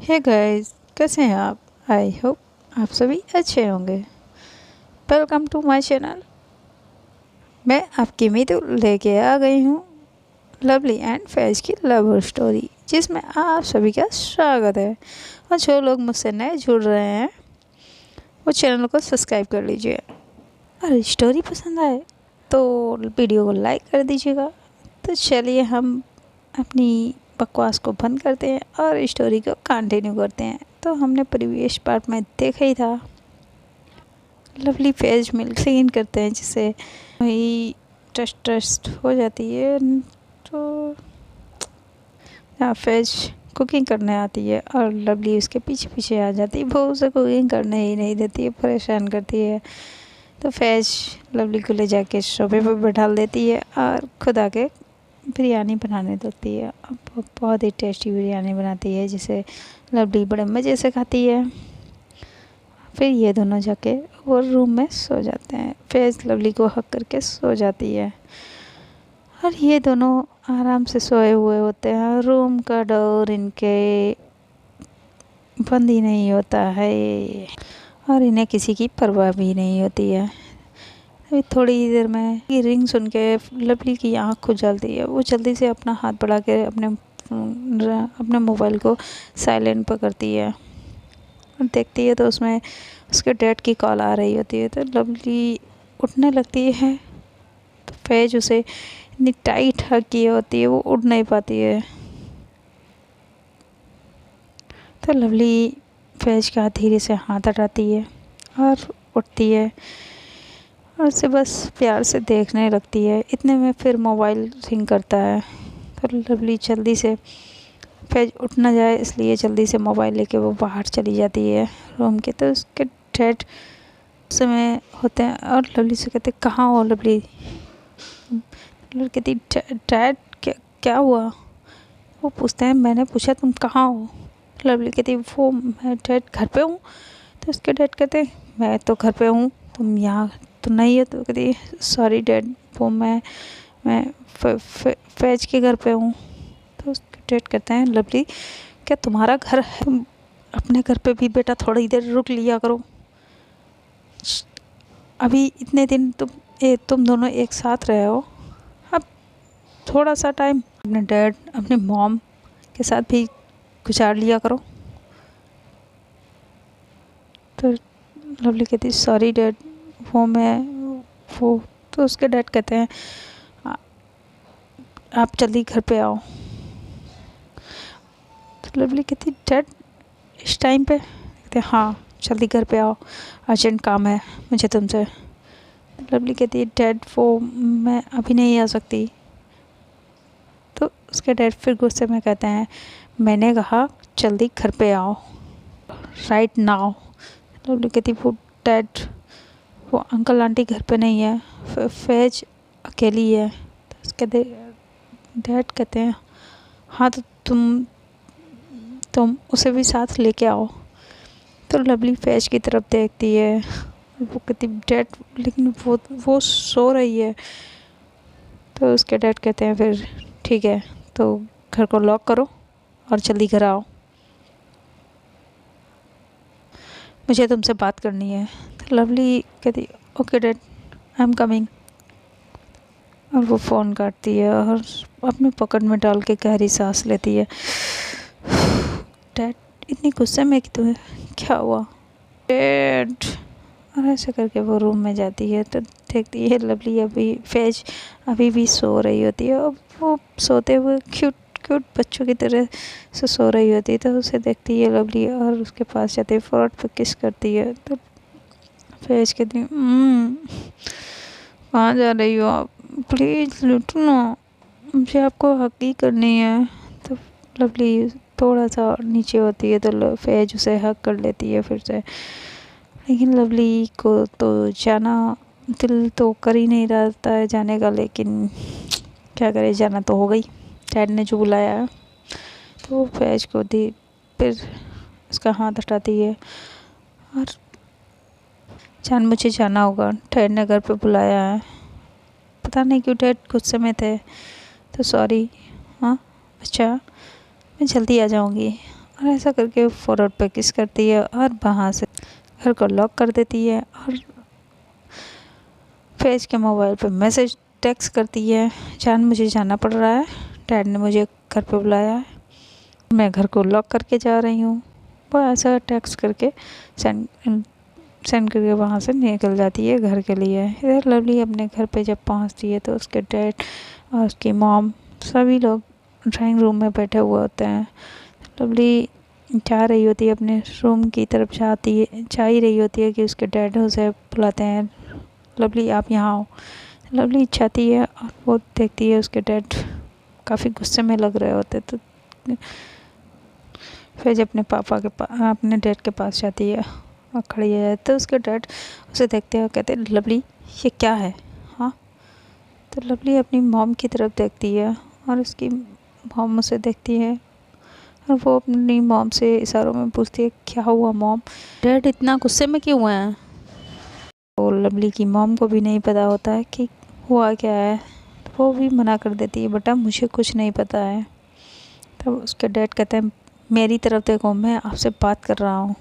Hey guys, कैसे हैं आप? आई होप आप सभी अच्छे होंगे। Welcome to my channel. मैं आपकी मीतू लेके आ गई हूँ लवली एंड फैज की लव स्टोरी, जिसमें आप सभी का स्वागत है। और जो लोग मुझसे नए जुड़ रहे हैं वो चैनल को सब्सक्राइब कर लीजिए। और स्टोरी पसंद आए तो वीडियो को लाइक कर दीजिएगा। तो चलिए हम अपनी बकवास को बंद करते हैं और स्टोरी को कंटिन्यू करते हैं। तो हमने प्रीवियस पार्ट में देखा ही था, लवली फेज मिल्क क्लीन करते हैं जिससे वही ट्रस्ट ट्रस्ट हो जाती है। तो यहाँ फेज कुकिंग करने आती है और लवली उसके पीछे पीछे आ जाती है। वो उसे कुकिंग करने ही नहीं देती है, परेशान करती है। तो फैज लवली को ले जाके सोफे पर बैठा देती है और खुद आके बिरयानी बनाने लगती है। अब वो बहुत ही टेस्टी बिरयानी बनाती है जिसे लवली बड़े मज़े से खाती है। फिर ये दोनों जाके वो रूम में सो जाते हैं। फैज लवली को हक करके सो जाती है और ये दोनों आराम से सोए हुए होते हैं। रूम का डोर इनके बंद ही नहीं होता है और इन्हें किसी की परवाह भी नहीं होती है। अभी थोड़ी ही देर में ये रिंग सुन के लवली की आँख खुल जाती है। वो जल्दी से अपना हाथ बढ़ा के अपने मोबाइल को साइलेंट पर करती है और देखती है तो उसमें उसके डैड की कॉल आ रही होती है। तो लवली उठने लगती है तो फैज उसे इतनी टाइट हग की होती है वो उठ नहीं पाती है। तो लवली फैज का धीरे से हाथ हटाती है और उठती है और उसे बस प्यार से देखने लगती है। इतने में फिर मोबाइल रिंग करता है तो लवली जल्दी से, फैज उठ ना जाए इसलिए जल्दी से मोबाइल लेके वो बाहर चली जाती है रूम के। तो उसके डैड समय होते हैं और लवली से कहते कहाँ हो लवली? लवली कहती डैड क्या क्या हुआ? वो पूछते हैं मैंने पूछा तुम कहाँ हो? लवली कहती वो मैं डैड घर पे हूँ। तो उसके डैड कहते मैं तो घर पे हूँ, तुम यहाँ तो नहीं है। तो कहती सॉरी डैड, वो मैं फैज के घर पे हूँ। तो उसके डैड कहते हैं लवली क्या तुम्हारा घर है? अपने घर पे भी बेटा थोड़ी देर रुक लिया करो। अभी इतने दिन तुम दोनों एक साथ रहे हो, अब थोड़ा सा टाइम अपने डैड अपने मॉम के साथ भी गुजार लिया करो। तो लवली कहती सॉरी डैड, वो तो उसके डैड कहते हैं आप जल्दी घर पे आओ। तो लवली कहती डैड इस टाइम पे? कहते हाँ जल्दी घर पे आओ, अर्जेंट काम है मुझे तुमसे। लवली कहती है डैड वो मैं अभी नहीं आ सकती। तो उसके डैड फिर गुस्से में कहते हैं मैंने कहा जल्दी घर पे आओ राइट नाउ। लवली कहती वो डैड वो अंकल आंटी घर पे नहीं है, फैज अकेली है। तो उसके डैड कहते हैं हाँ तो तुम उसे भी साथ लेके आओ। तो लवली फैज की तरफ देखती है, वो कहती डैड लेकिन वो सो रही है। तो उसके डैड कहते हैं फिर ठीक है तो घर को लॉक करो और जल्दी घर आओ, मुझे तुमसे बात करनी है। तो लवली कहती okay dad I am coming. और वो फ़ोन काटती है और अपने पॉकेट में डाल के गहरी सांस लेती है। डैड इतनी गुस्से में कि तुम्हें क्या हुआ डैड? और ऐसे करके वो रूम में जाती है तो देखती है लवली फैज अभी भी सो रही होती है और वो सोते हुए क्यूट क्यूट बच्चों की तरह से सो रही होती है। तो उसे देखती है लवली और उसके पास जाती है, फोर्ट पे किस करती है। तो फैज कहती है कहाँ जा रही हो आप? प्लीज़ लुटो ना, मुझे आपको हक ही करनी है। तो लवली थोड़ा सा नीचे होती है तो फैज उसे हक कर लेती है फिर से। लेकिन लवली को तो जाना दिल तो कर ही नहीं रहता है जाने का, लेकिन क्या करे, जाना तो हो गई, डैड ने जो बुलाया है। तो फैज को दी फिर उसका हाथ हटाती है और जान मुझे जाना होगा, डैड ने घर पे बुलाया है। पता नहीं क्यों डैड गुस्से में थे, तो सॉरी। हाँ अच्छा मैं जल्दी आ जाऊँगी। और ऐसा करके फोरहेड पे किस करती है और वहाँ से घर को लॉक कर देती है और फैज़ के मोबाइल पे मैसेज टेक्स्ट करती है, जान मुझे जाना पड़ रहा है, डैड ने मुझे घर पे बुलाया है, मैं घर को लॉक करके जा रही हूँ। वो ऐसा टेक्स्ट करके सेंड करके वहाँ से निकल जाती है घर के लिए। इधर लवली अपने घर पे जब पहुँचती है तो उसके डैड और उसकी मॉम सभी लोग ड्राइंग रूम में बैठे हुए होते हैं। लवली जा रही होती है अपने रूम की तरफ, जा ही रही होती है कि उसके डैड उसे बुलाते हैं, लवली आप यहाँ आओ। लवली जाती है और वो देखती है उसके डैड काफ़ी गुस्से में लग रहे होते, तो फिर जब अपने डैड के पास जाती है और खड़ी है तो उसके डैड उसे देखते हैं और कहते हैं लवली ये क्या है। हाँ, तो लवली अपनी मॉम की तरफ देखती है और उसकी मॉम उसे देखती है और वो अपनी मॉम से इशारों में पूछती है क्या हुआ मॉम, डैड इतना गुस्से में क्यों हुए हैं। तो लवली की मॉम को भी नहीं पता होता है कि हुआ क्या है, तो वो भी मना कर देती है बेटा मुझे कुछ नहीं पता है। तब उसके डैड कहते हैं मेरी तरफ देखो, मैं आपसे बात कर रहा हूँ।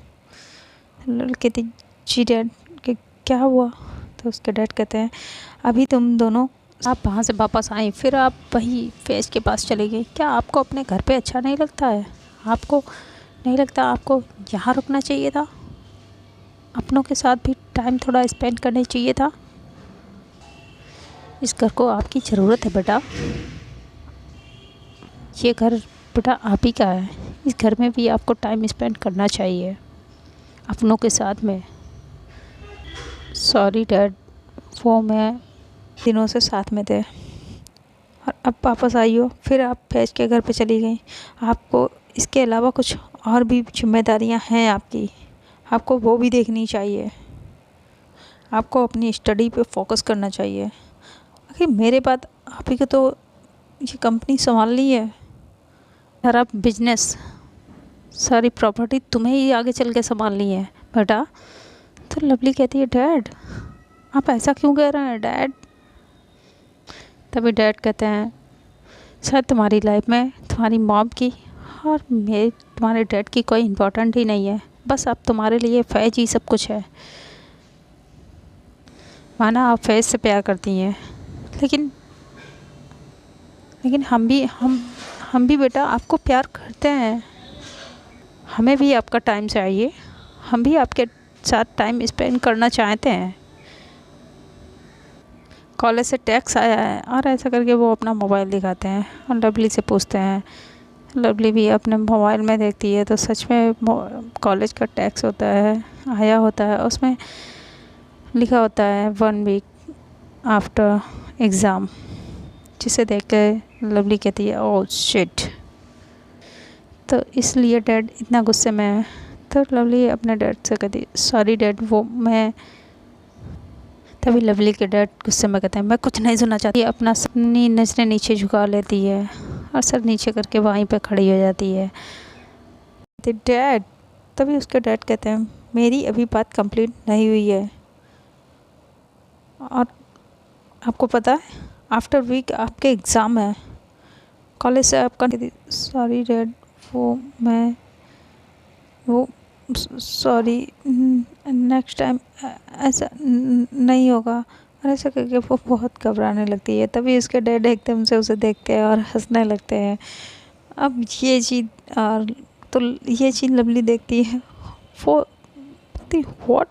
लवली कहती जी डैड कि क्या हुआ। तो उसके डैड कहते हैं अभी तुम दोनों आप वहाँ से वापस आई, फिर आप वही फैज़ के पास चली गई, क्या आपको अपने घर पे अच्छा नहीं लगता है, आपको नहीं लगता आपको यहाँ रुकना चाहिए था, अपनों के साथ भी टाइम थोड़ा स्पेंड करना चाहिए था। इस घर को आपकी ज़रूरत है बेटा, ये घर बेटा आप ही का है, इस घर में भी आपको टाइम स्पेंड करना चाहिए अपनों के साथ में। सॉरी डैड, वो मैं दिनों से साथ में थे और अब वापस आई हो, फिर आप फैज़ के घर पे चली गई, आपको इसके अलावा कुछ और भी जिम्मेदारियां हैं आपकी, आपको वो भी देखनी चाहिए, आपको अपनी स्टडी पे फोकस करना चाहिए। आखिर मेरे बाद आप ही को तो ये कंपनी संभालनी है, सारा बिजनेस सारी प्रॉपर्टी तुम्हें ही आगे चल के संभालनी है बेटा। तो लवली कहती है डैड आप ऐसा क्यों कह रहे हैं डैड। तभी डैड कहते हैं शायद तुम्हारी लाइफ में तुम्हारी मॉम की और मेरे तुम्हारे डैड की कोई इम्पोर्टेंट ही नहीं है, बस अब तुम्हारे लिए फैज़ ही सब कुछ है। माना आप फैज़ से प्यार करती हैं, लेकिन हम भी बेटा आपको प्यार करते हैं, हमें भी आपका टाइम चाहिए, हम भी आपके साथ टाइम स्पेंड करना चाहते हैं। कॉलेज से टैक्स आया है और ऐसा करके वो अपना मोबाइल दिखाते हैं और लवली से पूछते हैं। लवली भी अपने मोबाइल में देखती है तो सच में कॉलेज का टैक्स होता है, आया होता है, उसमें लिखा होता है 1 वीक आफ्टर एग्ज़ाम, जिसे देख कर लवली कहती है ओह शिट। तो इसलिए डैड इतना गुस्से में है। तो लवली अपने डैड से कहती सॉरी डैड, वो मैं। तभी लवली के डैड गुस्से में कहते हैं मैं कुछ नहीं सुनना चाहती, अपना अपनी नज़रें नीचे झुका लेती है और सर नीचे करके वहीं पे खड़ी हो जाती है। डैड, तभी उसके डैड कहते हैं मेरी अभी बात कंप्लीट नहीं हुई है और आपको पता है आफ्टर वीक आपके एग्ज़ाम है कॉलेज से आपका। सॉरी डैड, वो सॉरी नेक्स्ट टाइम ऐसा नहीं होगा। और ऐसा करके वो बहुत घबराने लगती है। तभी उसके डैड एकदम से उसे देखते हैं और हंसने लगते हैं। अब ये चीज़ ये चीज़ लवली देखती है, वो व्हाट,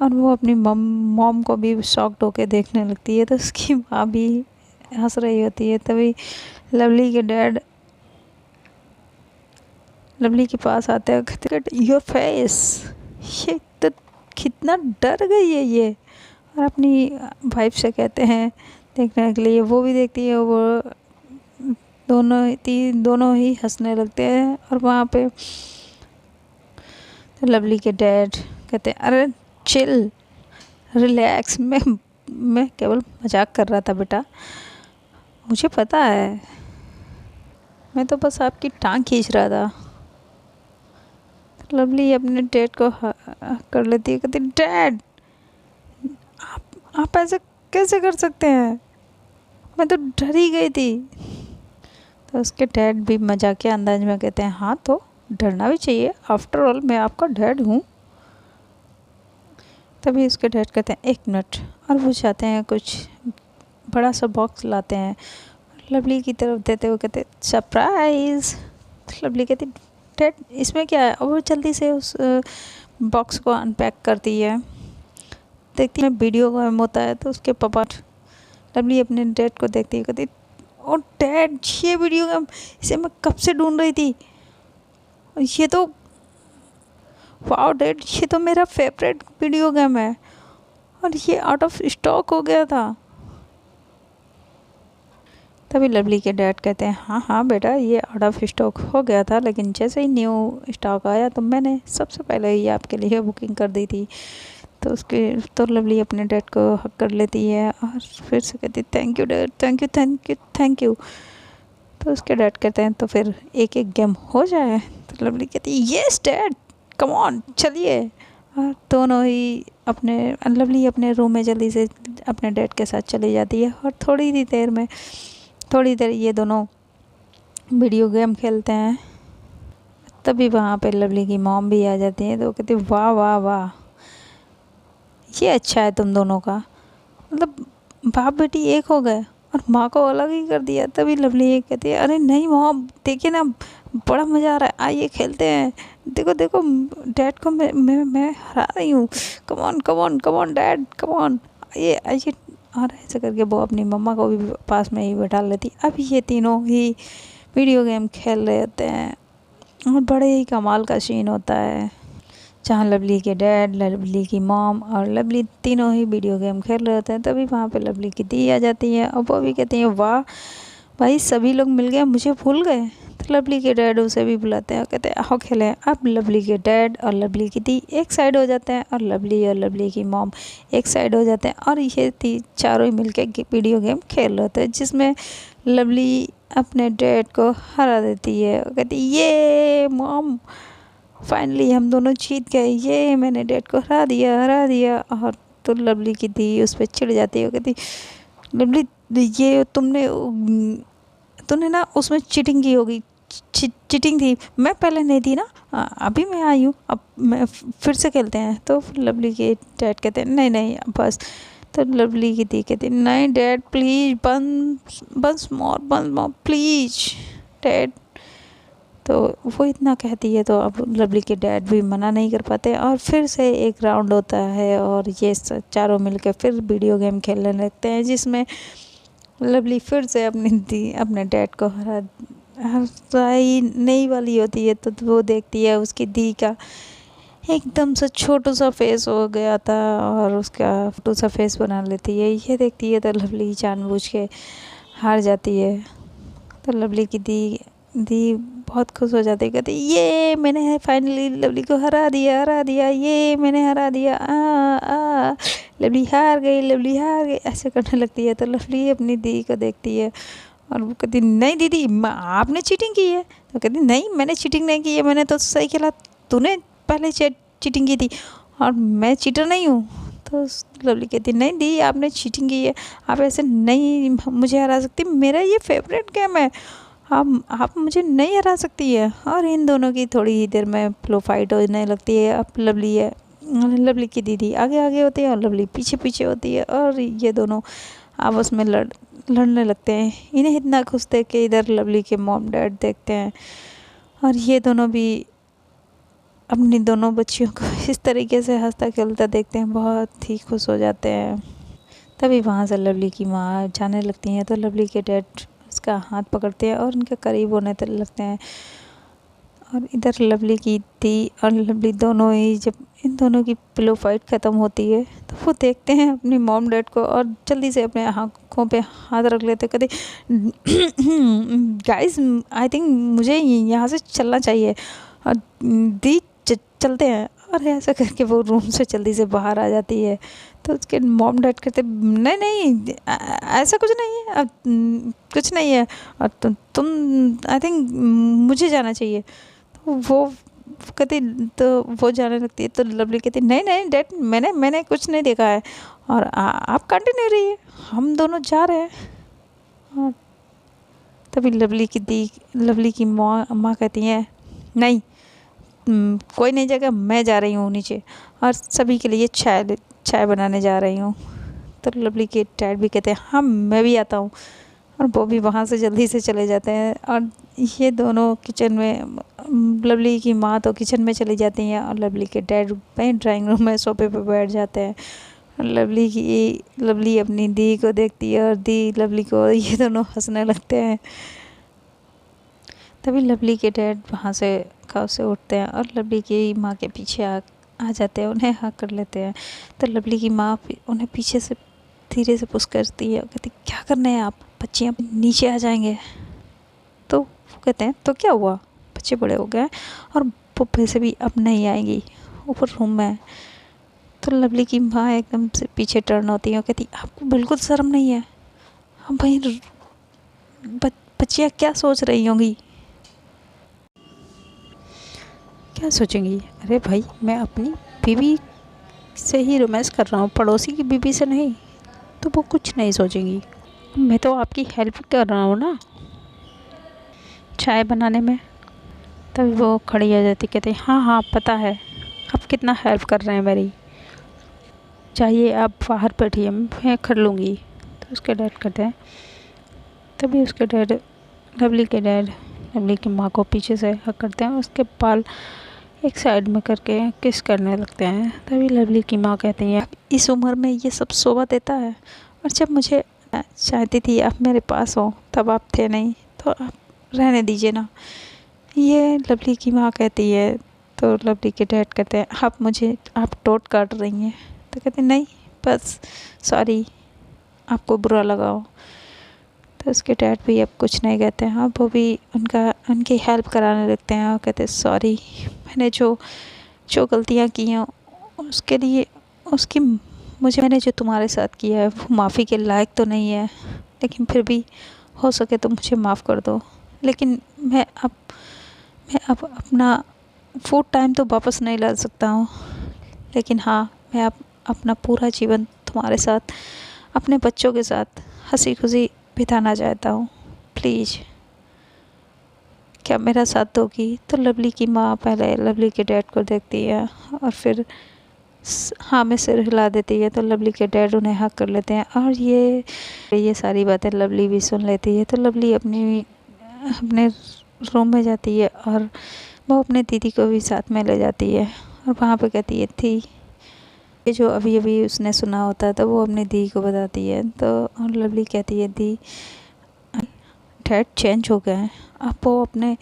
और वो अपनी मॉम को भी शॉक्ड होके देखने लगती है। तो उसकी माँ भी हंस रही होती है। तभी लवली के डैड लवली के पास आते हैं, कहते योर फेस, ये तो कितना डर गई है ये। और अपनी वाइफ से कहते हैं देखने के लिए, वो भी देखती है। वो दोनों ही हंसने लगते हैं। और वहाँ पे तो लवली के डैड कहते हैं अरे चिल रिलैक्स, मैं केवल मजाक कर रहा था बेटा, मुझे पता है, मैं तो बस आपकी टांग खींच रहा था। लवली अपने डैड को कर लेती है, कहती डैड आप ऐसा कैसे कर सकते हैं, मैं तो डर ही गई थी। तो उसके डैड भी मजाकिया अंदाज में कहते हैं हाँ तो डरना भी चाहिए, आफ्टर ऑल मैं आपका डैड हूँ। तभी उसके डैड कहते हैं 1 मिनट, और वो चाहते हैं कुछ बड़ा सा बॉक्स लाते हैं, लवली की तरफ देते हुए कहते सरप्राइज़। लवली कहती डैड इसमें क्या है, और वो जल्दी से उस बॉक्स को अनपैक करती है। देखती है वीडियो गेम होता है, तो उसके पापा, लवली अपने डैड को देखती है कहती और डैड ये वीडियो गेम, इसे मैं कब से ढूंढ रही थी, ये तो वाओ डैड ये तो मेरा फेवरेट वीडियो गेम है, और ये आउट ऑफ स्टॉक हो गया था। तभी लवली के डैड कहते हैं हाँ हाँ बेटा ये आउट ऑफ स्टॉक हो गया था, लेकिन जैसे ही न्यू स्टॉक आया तो मैंने सबसे पहले ही आपके लिए बुकिंग कर दी थी। तो उसके तो लवली अपने डैड को हक कर लेती है और फिर से कहती thank you dad, thank you thank you thank you. तो उसके डैड कहते हैं तो फिर एक एक गेम हो जाए। तो लवली कहती है यस डैड कम ऑन चलिए। और दोनों ही अपने लवली अपने रूम में जल्दी से अपने डैड के साथ चली जाती है, और थोड़ी देर ये दोनों वीडियो गेम खेलते हैं। तभी वहाँ पे लवली की मॉम भी आ जाती है, तो कहती वाह वाह वाह ये अच्छा है तुम दोनों का, मतलब बाप बेटी एक हो गए और माँ को अलग ही कर दिया। तभी लवली ये कहती है अरे नहीं मॉम देखिए ना बड़ा मज़ा आ रहा है, आइए खेलते हैं, देखो देखो डैड को मैं हरा रही हूँ, come on come on come on dad come on आइए आइए। और ऐसे करके वो अपनी मम्मा को भी पास में ही बैठा लेती। अब ये तीनों ही वीडियो गेम खेल रहे होते हैं, और बड़े ही कमाल का सीन होता है जहाँ लवली के डैड, लवली की मॉम और लवली तीनों ही वीडियो गेम खेल रहे होते हैं। तभी वहाँ पे लवली की दी आ जाती है, और वो भी कहती है वाह भाई सभी लोग मिल गए, मुझे भूल गए। तो लवली के डैड उसे भी बुलाते हैं, कहते हैं आओ खेलें। अब लवली के डैड और लवली की दी एक साइड हो जाते हैं, और लवली की मॉम एक साइड हो जाते हैं, और ये चारों ही मिलके वीडियो गेम खेल रहे होते हैं, जिसमें लवली अपने डैड को हरा देती है। कहती ये मॉम फाइनली हम दोनों जीत गए, ये मैंने डैड को हरा दिया। और तो लवली की दी उस पर चिढ़ जाती है, कहती लवली ये तूने ना उसमें चीटिंग की होगी, चीटिंग थी, मैं पहले नहीं थी ना, अभी मैं आई हूँ, अब मैं फिर से खेलते हैं। तो लवली के डैड कहते हैं नहीं नहीं बस। तो लवली की दी कहती नहीं dad please buns more please dad. तो वो इतना कहती है, तो अब लवली के डैड भी मना नहीं कर पाते, और फिर से एक राउंड होता है, और ये चारों मिलकर फिर वीडियो गेम खेलने लगते हैं, जिसमें लवली फिर से अपने डैड को हराई नई वाली होती है। तो वो देखती है उसकी दी का एकदम से छोटू सा फेस हो गया था, और उसका छोटू सा फेस बना लेती है। ये देखती है तो लवली जानबूझ के हार जाती है। तो लवली की दी बहुत खुश हो जाती है, कहती ये मैंने फाइनली लवली को हरा दिया, ये मैंने हरा दिया, लवली हार गई ऐसे करने लगती है। तो लवली अपनी दी को देखती है, और वो कहती नहीं दीदी आपने चीटिंग की है। तो कहती नहीं मैंने चीटिंग नहीं की है, मैंने तो सही खेला, तूने पहले चीटिंग की थी, और मैं चीटर नहीं हूँ। तो लवली कहती नहीं दी आपने चीटिंग की है, आप ऐसे नहीं मुझे हरा सकती, मेरा ये फेवरेट गेम है, आप मुझे नहीं हरा सकती है। और इन दोनों की थोड़ी ही देर में फ्लो फाइट होने लगती है। अब लवली की दीदी आगे आगे होती है, और लवली पीछे पीछे होती है, और ये दोनों आपस में लड़ने लगते हैं। इन्हें इतना खुश देख के इधर लवली के मॉम डैड देखते हैं, और ये दोनों भी अपनी दोनों बच्चियों को इस तरीके से हंसता खेलता देखते हैं, बहुत ही खुश हो जाते हैं। तभी वहाँ से लवली की माँ जाने लगती हैं, तो लवली के डैड उसका हाथ पकड़ते हैं और उनके करीब होने लगते हैं। और इधर लवली की दी और लवली दोनों ही जब इन दोनों की पिलो फाइट ख़त्म होती है, तो वो देखते हैं अपनी मॉम डैड को, और जल्दी से अपने आँखों पे हाथ रख लेते, कहते गाइस आई थिंक मुझे यहाँ से चलना चाहिए, और दी चलते हैं। और ऐसा करके वो रूम से जल्दी से बाहर आ जाती है। तो उसके मॉम डैड कहते नहीं नहीं ऐसा कुछ नहीं है, अब कुछ नहीं है, और तुम आई थिंक मुझे जाना चाहिए। तो वो कहती तो वो जाने लगती है। तो लवली कहती नहीं नहीं डैड मैंने कुछ नहीं देखा है, और आप कंटिन्यू रहिए, हम दोनों जा रहे हैं। और तभी लवली की माँ कहती है नहीं कोई नहीं जाएगा, मैं जा रही हूँ नीचे और सभी के लिए चाय बनाने जा रही हूँ। तो लवली के डैड भी कहते हैं हाँ मैं भी आता हूँ, और वो भी वहाँ से जल्दी से चले जाते हैं। और ये दोनों किचन में, लवली की माँ तो किचन में चली जाती हैं और लवली के डैड वहीं ड्राइंग रूम में सोफे पे बैठ जाते हैं। और लवली अपनी दी को देखती है और दी लवली को, ये दोनों हंसने लगते हैं। तभी लवली के डैड वहाँ से खाओ से उठते हैं और लवली की माँ के पीछे आ जाते हैं, उन्हें हक कर लेते हैं। तो लवली की माँ उन्हें पीछे से धीरे से पुश करती है और कहती क्या करने हैं आप, बच्चियाँ नीचे आ जाएंगे। तो वो कहते हैं तो क्या हुआ, बच्चे बड़े हो गए और पुप्पे से भी अब नहीं आएंगी, ऊपर रूम में। तो लवली की माँ एकदम से पीछे टर्न होती है और कहती आपको बिल्कुल शर्म नहीं है, हम भाई बच्चियाँ क्या सोच रही होंगी, क्या सोचेंगी। अरे भाई मैं अपनी बीवी से ही रोमांस कर रहा हूँ, पड़ोसी की बीवी से नहीं, तो वो कुछ नहीं सोचेंगी। मैं तो आपकी हेल्प कर रहा हूँ ना चाय बनाने में। तभी वो खड़ी हो जाती, कहती हाँ हाँ पता है आप कितना हेल्प कर रहे हैं मेरी, चाहिए आप बाहर बैठिए मैं कर लूँगी। तो उसके डैड कहते हैं, तभी उसके डैड लवली की माँ को पीछे से हक करते हैं, उसके बाल एक साइड में करके किस करने लगते हैं। तभी लवली की माँ कहती है इस उम्र में ये सब शोभा देता है, और जब मुझे चाहती थी आप मेरे पास हो तब आप थे नहीं, तो आप रहने दीजिए ना, ये लवली की माँ कहती है। तो लवली के डैड कहते हैं आप टोट काट रही हैं। तो कहते नहीं बस सॉरी, आपको बुरा लगा हो। तो उसके डैड भी अब कुछ नहीं कहते हैं, अब वो भी उनकी हेल्प कराने लगते हैं और कहते हैं सॉरी, मैंने जो गलतियाँ की हैं उसके लिए मैंने जो तुम्हारे साथ किया है वो माफ़ी के लायक तो नहीं है, लेकिन फिर भी हो सके तो मुझे माफ़ कर दो। लेकिन मैं अब अपना वो टाइम तो वापस नहीं ला सकता हूँ, लेकिन हाँ मैं अब अपना पूरा जीवन तुम्हारे साथ, अपने बच्चों के साथ हंसी खुशी बिताना चाहता हूँ, प्लीज़ क्या मेरा साथ दोगी। तो लवली की माँ पहले लवली के डैड को देखती है और फिर हाँ में सिर हिला देती है। तो लवली के डैड उन्हें हक कर लेते हैं और ये सारी बातें लवली भी सुन लेती है। तो लवली अपने रूम में जाती है और वो अपने दीदी को भी साथ में ले जाती है और वहाँ पे कहती है थी ये जो अभी अभी उसने सुना होता है, तो वो अपनी दी को बताती है। तो और लवली कहती है दी डैड चेंज हो गए हैं, अब वो अपने।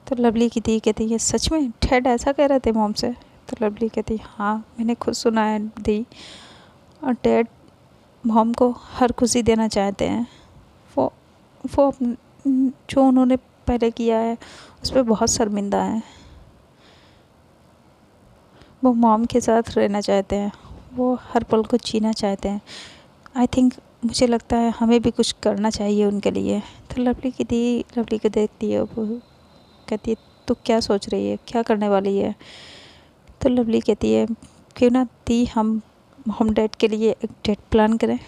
तो लवली की दी कहती है सच में डैड ऐसा कह रहे थे मॉम से। तो लवली कहती हाँ मैंने खुद सुना है दी, और डैड मॉम को हर खुशी देना चाहते हैं, वो जो उन्होंने पहले किया है उस पर बहुत शर्मिंदा है, वो मॉम के साथ रहना चाहते हैं, वो हर पल को जीना चाहते हैं। आई थिंक मुझे लगता है हमें भी कुछ करना चाहिए उनके लिए। तो लवली की दी लवली को देखती है, वो कहती है तू क्या सोच रही है, क्या करने वाली है। तो लवली कहती है क्यों ना दी हम डैड के लिए एक डेट प्लान करें,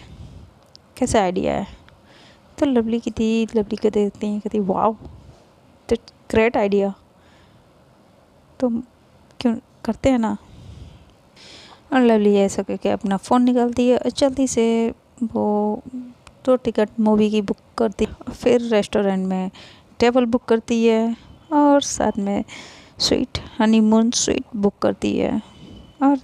कैसा आइडिया है। तो लवली की दी लवली को देखती हैं, कहती वाओ दैट्स ग्रेट आइडिया, तो क्यों करते हैं ना। और लवली ऐसा करके अपना फ़ोन निकालती है और जल्दी से वो 2 टिकट मूवी की बुक करती है, फिर रेस्टोरेंट में टेबल बुक करती है और साथ में हनीमून स्वीट बुक करती है और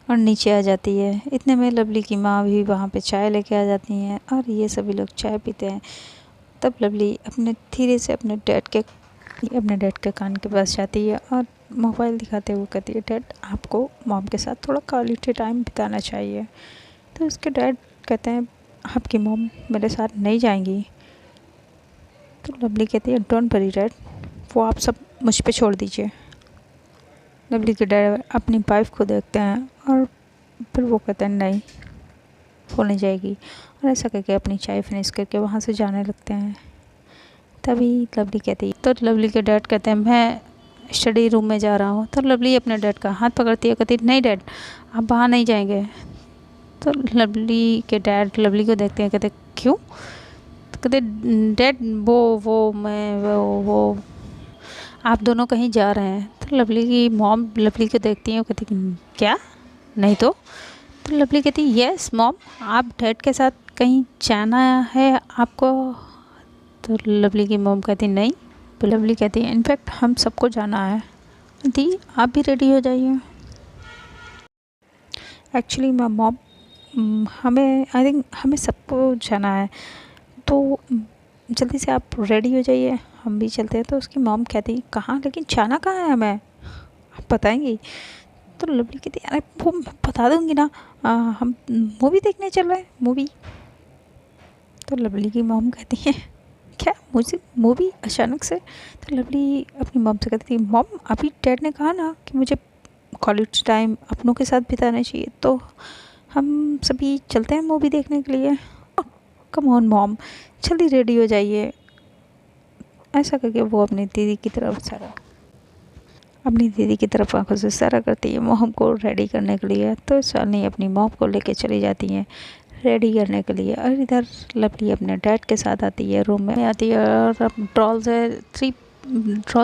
नीचे आ जाती है। इतने में लवली की माँ भी वहाँ पे चाय लेके आ जाती हैं और ये सभी लोग चाय पीते हैं। तब लवली धीरे से अपने डैड के कान के पास जाती है और मोबाइल दिखाते हुए कहती है डैड आपको मॉम के साथ थोड़ा क्वालिटी टाइम बिताना चाहिए। तो उसके डैड कहते हैं आपकी मॉम मेरे साथ नहीं जाएंगी। तो लवली कहती है डोंट वरी डैड, वो आप सब मुझ पे छोड़ दीजिए। लवली के डैड अपनी वाइफ को देखते हैं और फिर वो कहते हैं नहीं वो नहीं जाएगी, और ऐसा करके अपनी चाय फिनिश करके वहाँ से जाने लगते हैं। तभी लवली कहती है, तो लवली के डैड कहते हैं मैं स्टडी रूम में जा रहा हूँ। तो लवली अपने डैड का हाथ पकड़ती है, कहती नहीं डैड आप वहाँ नहीं जाएंगे। तो लवली के डैड लवली को देखते हैं, कहते क्यों। तो कहते डैड वो आप दोनों कहीं जा रहे हैं। तो लवली की मॉम लवली को देखती है और कहती क्या, नहीं तो लवली कहती यस मॉम, आप डैड के साथ कहीं जाना है आपको। तो लवली की मॉम कहती नहीं। तो लवली कहती है इनफैक्ट हम सबको जाना है, दी आप भी रेडी हो जाइए। एक्चुअली माय मॉम, हमें आई थिंक हमें सबको जाना है, तो जल्दी से आप रेडी हो जाइए, हम भी चलते हैं। तो उसकी मॉम कहती कहाँ, लेकिन जाना कहाँ है हमें, आप बताएंगी। तो लवली कहती अरे वो मैं बता दूंगी ना, हम मूवी देखने चल रहे हैं, मूवी। तो लवली की मॉम कहती है क्या मुझे मूवी अचानक से। तो लवली अपनी मॉम से कहती थी मॉम अभी डैड ने कहा ना कि मुझे कॉलेज टाइम अपनों के साथ बिताना चाहिए, तो हम सभी चलते हैं मूवी देखने के लिए। कम ऑन मॉम, जल्दी रेडी हो जाइए। ऐसा करके वो अपनी दीदी की तरफ आंखों से इशारा करती है मॉम को रेडी करने के लिए। तो शालिनी अपनी मॉम को लेके चली जाती हैं रेडी करने के लिए। और इधर लवली अपने डैड के साथ आती है, रूम में आती है और ड्रॉल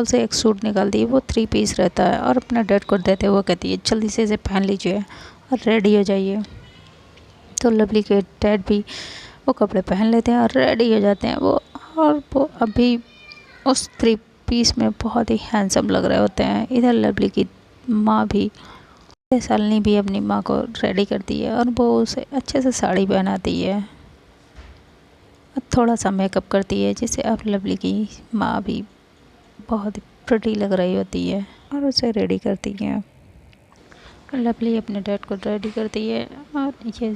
से एक सूट निकालती है, वो 3 पीस रहता है, और अपने डैड को देते हुए कहती है जल्दी से इसे पहन लीजिए और रेडी हो जाइए। तो लवली के डैड भी वो कपड़े पहन लेते हैं और रेडी हो जाते हैं वो। और वो अभी उस 3 पीस में बहुत ही हैंडसम लग रहे होते हैं। इधर लवली की माँ भी, शालिनी भी अपनी माँ को रेडी करती है और वो उसे अच्छे से साड़ी पहनाती है और थोड़ा सा मेकअप करती है, जिससे अब लवली की माँ भी बहुत ही प्रिटी लग रही होती है और उसे रेडी करती है। लवली अपने डैड को रेडी करती है और ये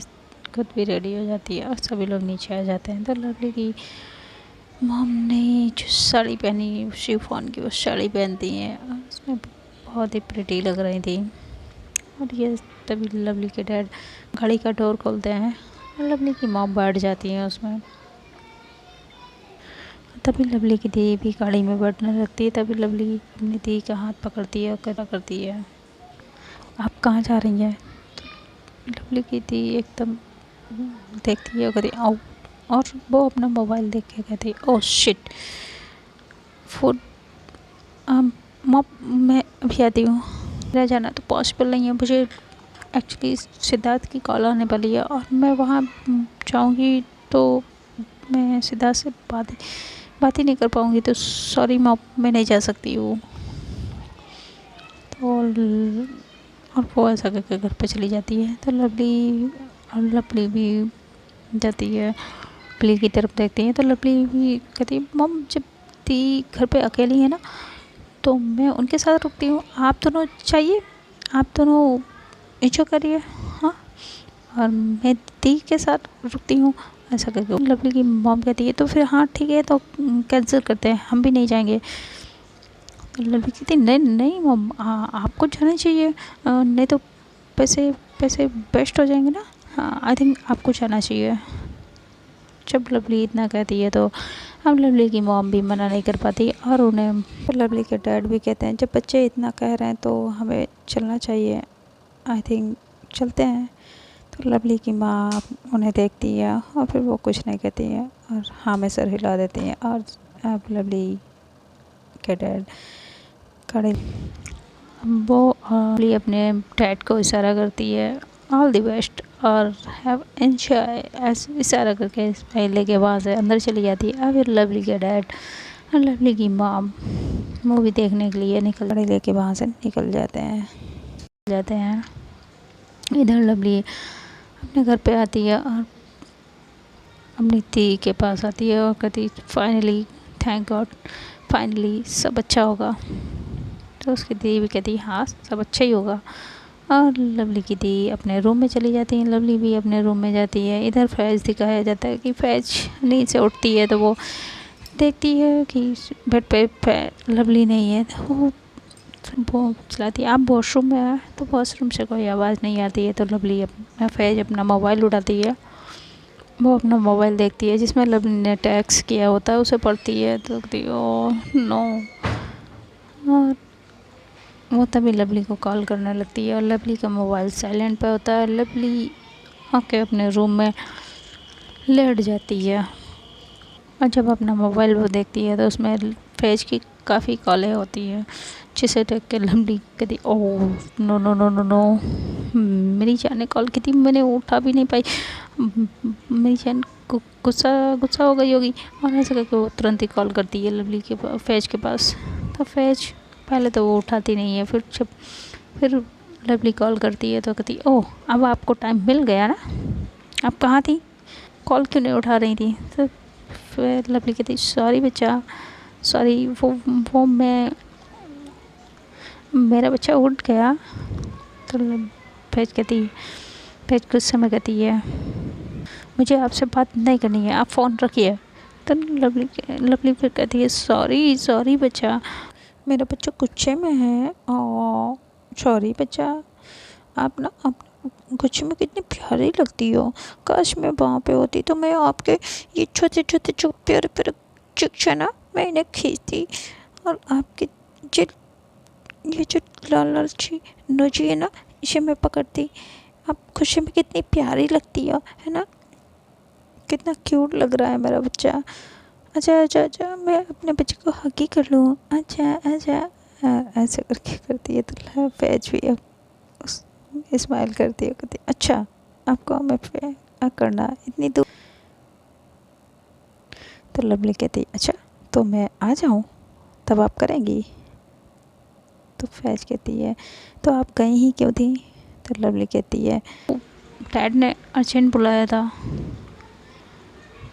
खुद भी रेडी हो जाती है और सभी लोग नीचे आ जाते हैं। तो लवली की मॉम ने जो साड़ी पहनी, शिफॉन की वो साड़ी पहनती हैं और उसमें बहुत ही प्रिटी लग रही थी। और ये तभी लवली के डैड गाड़ी का डोर खोलते हैं और लवली की मॉम बैठ जाती है उसमें। तभी लवली की दी भी गाड़ी में बैठने लगती है। तभी लवली अपनी दी का हाथ पकड़ती है और क्या करती है आप कहाँ जा रही हैं। तो लवली की दी एकदम देखती है और कहती आओ, और वो अपना मोबाइल देख के कहती ओह शिट फूड, मॉम मैं अभी आती हूँ, रह जाना तो पॉसिबल नहीं है, मुझे एक्चुअली सिद्धार्थ की कॉल आने वाली है और मैं वहाँ जाऊँगी तो मैं सिद्धार्थ से बात ही नहीं कर पाऊँगी, तो सॉरी मॉम मैं नहीं जा सकती हूँ। तो और वो ऐसा करके घर पे चली जाती है। तो लवली भी जाती है, लवली की तरफ देखती है। तो लवली भी कहती है मॉम जब दी घर पे अकेली है ना तो मैं उनके साथ रुकती हूँ, आप दोनों चाहिए, आप दोनों एंजॉय करिए, हाँ, और मैं दी के साथ रुकती हूँ। ऐसा करके लवली की मॉम कहती है तो फिर हाँ ठीक है, तो कैंसिल करते हैं, हम भी नहीं जाएंगे। तो लवली कहती नहीं नहीं मॉम आपको जाना चाहिए, नहीं तो पैसे पैसे वेस्ट हो जाएंगे ना, हाँ आई थिंक आपको जाना चाहिए। जब लवली इतना कहती है तो अब लवली की मॉम भी मना नहीं कर पाती और उन्हें, तो लवली के डैड भी कहते हैं जब बच्चे इतना कह रहे हैं तो हमें चलना चाहिए, आई थिंक चलते हैं। तो लवली की माँ उन्हें देखती है और फिर वो कुछ नहीं कहती है और हाँ में सर हिला देती हैं। और अब लवली के डैड खड़े, वो लवली अपने डैड को इशारा करती है ऑल द बेस्ट और हैव एंजॉय, ऐसे इशारा करके स्माइल के वहाँ से अंदर चली जाती है। अब फिर लवली के डैड और लवली की मॉम मूवी देखने के लिए गाड़ी लेके वहाँ से निकल जाते हैं। इधर लवली अपने घर पे आती है और अपनी दी के पास आती है और कहती फाइनली थैंक गॉड, फाइनली सब अच्छा होगा। तो उसकी दी भी कहती हाँ सब अच्छा ही होगा। और लवली की दी अपने रूम में चली जाती है, लवली भी अपने रूम में जाती है। इधर फैज़ दिखाया जाता है कि फैज़ नींद से उठती है तो वो देखती है कि बेड पे लवली नहीं है, तो वो चलाती है आप वॉशरूम में आए, तो वॉशरूम से कोई आवाज़ नहीं आती है। तो लवली फैज़ अपना मोबाइल उठाती है, वो अपना मोबाइल देखती है जिसमें लवली ने टैक्स किया होता है उसे पढ़ती है। तो कहती ओह नो, और वो तभी लवली को कॉल करने लगती है और लवली का मोबाइल साइलेंट पे होता है। लवली आके अपने रूम में लेट जाती है और जब अपना मोबाइल वो देखती है तो उसमें फैज की काफ़ी कॉलें होती हैं, जिसे देख के लवली कहती oh no no no no no, मेरी जान ने कॉल की थी, मैंने उठा भी नहीं पाई, मेरी जान गुस्सा गुस्सा हो गई होगी। और ऐसे करके वो तुरंत ही कॉल करती है लवली के फैज के पास। तो फैज पहले तो वो उठाती नहीं है, फिर लवली कॉल करती है तो कहती ओह अब आपको टाइम मिल गया ना, आप कहाँ थी, कॉल क्यों नहीं उठा रही थी। तो फिर लवली कहती सॉरी बच्चा, सॉरी वो मेरा बच्चा उठ गया। तो फैज गुस्से में कहती है मुझे आपसे बात नहीं करनी है, आप फ़ोन रखिए। तो लवली फिर कहती है सॉरी सॉरी बच्चा, मेरा बच्चा गुस्से में है, ओ सॉरी बच्चा, आप गुस्से में कितनी प्यारी लगती हो, काश मैं वहाँ पे होती तो मैं आपके ये छोटे छोटे जो प्यारे प्यारे चिक्स ना मैं इन्हें खींचती, और आपकी जो ये जो लाल लाल ची नोजी है ना इसे मैं पकड़ती, आप गुस्से में कितनी प्यारी लगती हो, है ना, कितना क्यूट लग रहा है मेरा बच्चा, अच्छा अच्छा अच्छा मैं अपने बच्चे को हगी कर लूँ, अच्छा अच्छा। ऐसे करके करती है तो फैज भी अब स्माइल करती है, कहती अच्छा आपको हमें पे करना इतनी दूर। तो लवली कहती अच्छा तो मैं आ जाऊँ तब आप करेंगी। तो फैज कहती है तो आप गई ही क्यों थी। तो लवली कहती है डैड ने अर्जेंट बुलाया था।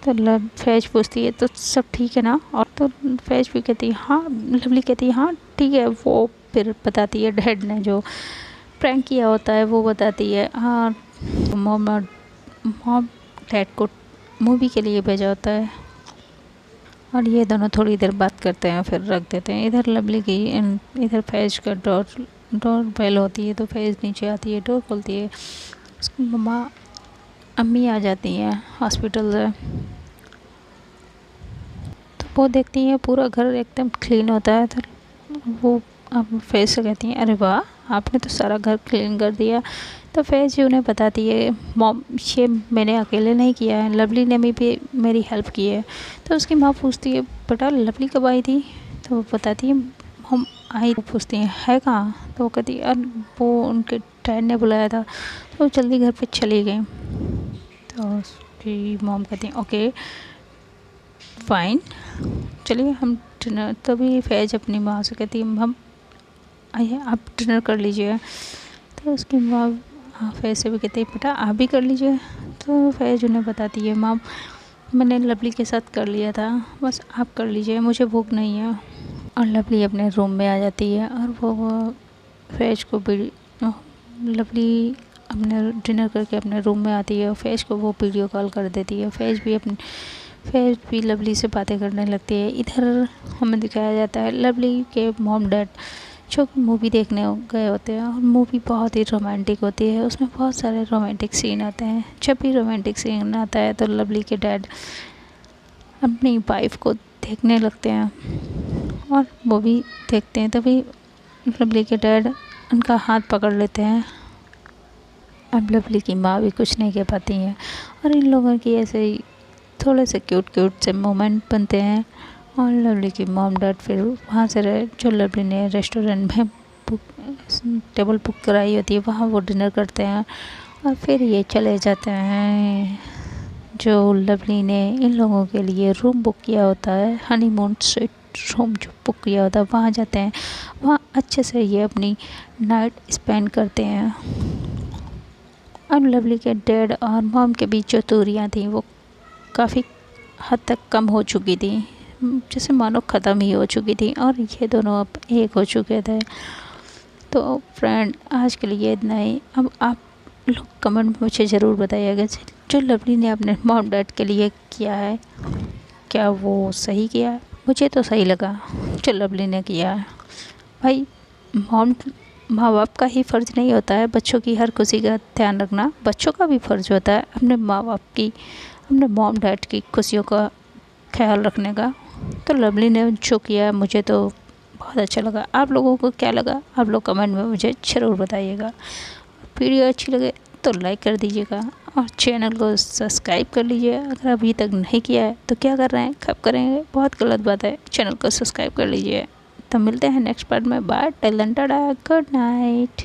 तो फैज पूछती है तो सब ठीक है ना, और तो फैज भी कहती है हाँ, लवली कहती है हाँ ठीक है। वो फिर बताती है डैड ने जो प्रैंक किया होता है वो बताती है, हाँ मॉम डैड को मूवी के लिए भेजा होता है। और ये दोनों थोड़ी देर बात करते हैं फिर रख देते हैं। इधर लवली की इधर फैज का डोर बेल होती है तो फैज नीचे आती है, डोर खोलती है, उसकी मम्मा अम्मी आ जाती हैं हॉस्पिटल से। तो वो देखती हैं पूरा घर एकदम क्लीन होता है। तो वो अब फैज से कहती हैं अरे वाह आपने तो सारा घर क्लीन कर दिया। तो फैज जी उन्हें बताती है मॉम ये मैंने अकेले नहीं किया है, लवली ने भी मेरी हेल्प की है। तो उसकी माँ पूछती है बेटा लवली कब आई थी। तो वो बताती है हम आई, पूछती हैं है कहाँ। तो वो कहती है वो उनके डैड ने बुलाया था तो वो जल्दी घर पे चली गई। तो उसकी मॉम कहती हैं ओके फाइन चलिए हम डिनर। तभी फैज अपनी माँ से कहती है हम आइए आप डिनर कर लीजिए। तो उसकी माँ फैज से भी कहती है बेटा आप भी कर लीजिए। तो फैज उन्हें बताती है माँ मैंने लवली के साथ कर लिया था, बस आप कर लीजिए मुझे भूख नहीं है। और लवली अपने रूम में आ जाती है और वो फैज को भी लवली अपने डिनर करके अपने रूम में आती है और फैज को वो वीडियो कॉल कर देती है। फैज भी लवली से बातें करने लगती है। इधर हमें दिखाया जाता है लवली के मॉम डैड जो मूवी देखने गए होते हैं और मूवी बहुत ही रोमांटिक होती है, उसमें बहुत सारे रोमांटिक सीन आते हैं। जब भी रोमांटिक सीन आता है तो लवली के डैड अपनी वाइफ को देखने लगते हैं और वो भी देखते हैं। तभी लवली के डैड उनका हाथ पकड़ लेते हैं। अब लवली की माँ भी कुछ नहीं कह पाती हैं और इन लोगों की ऐसे ही थोड़े से क्यूट से मोमेंट बनते हैं। और लवली की मॉम डैड फिर वहाँ से जो लवली ने रेस्टोरेंट में टेबल बुक कराई होती है वहाँ वो डिनर करते हैं और फिर ये चले जाते हैं जो लवली ने इन लोगों के लिए रूम बुक किया होता है, हनीमून स्वीट रूम जो बुक किया होता है वहाँ जाते हैं। वहाँ अच्छे से ये अपनी नाइट स्पेंड करते हैं। और लवली के डैड और मॉम के बीच जो दूरियाँ थी वो काफ़ी हद तक कम हो चुकी थी, जैसे मानो ख़त्म ही हो चुकी थी और ये दोनों अब एक हो चुके थे। तो फ्रेंड आज के लिए इतना ही। अब आप लोग कमेंट में मुझे ज़रूर बताइएगा जो लवली ने अपने मॉम डैड के लिए किया है क्या वो सही किया है। मुझे तो सही लगा जो लवली ने किया है। भाई माँ बाप का ही फ़र्ज़ नहीं होता है बच्चों की हर खुशी का ध्यान रखना, बच्चों का भी फ़र्ज़ होता है अपने माँ बाप की अपने मॉम डैड की खुशियों का ख्याल रखने का। तो लवली ने जो किया मुझे तो बहुत अच्छा लगा। आप लोगों को क्या लगा आप लोग कमेंट में मुझे ज़रूर बताइएगा। वीडियो अच्छी लगे तो तो लाइक कर दीजिएगा और चैनल को सब्सक्राइब कर लीजिए। अगर अभी तक नहीं किया है तो क्या कर रहे हैं, कब करेंगे, बहुत गलत बात है। चैनल को सब्सक्राइब कर लीजिए। तो मिलते हैं नेक्स्ट पार्ट में। Bye, till then tata, good night.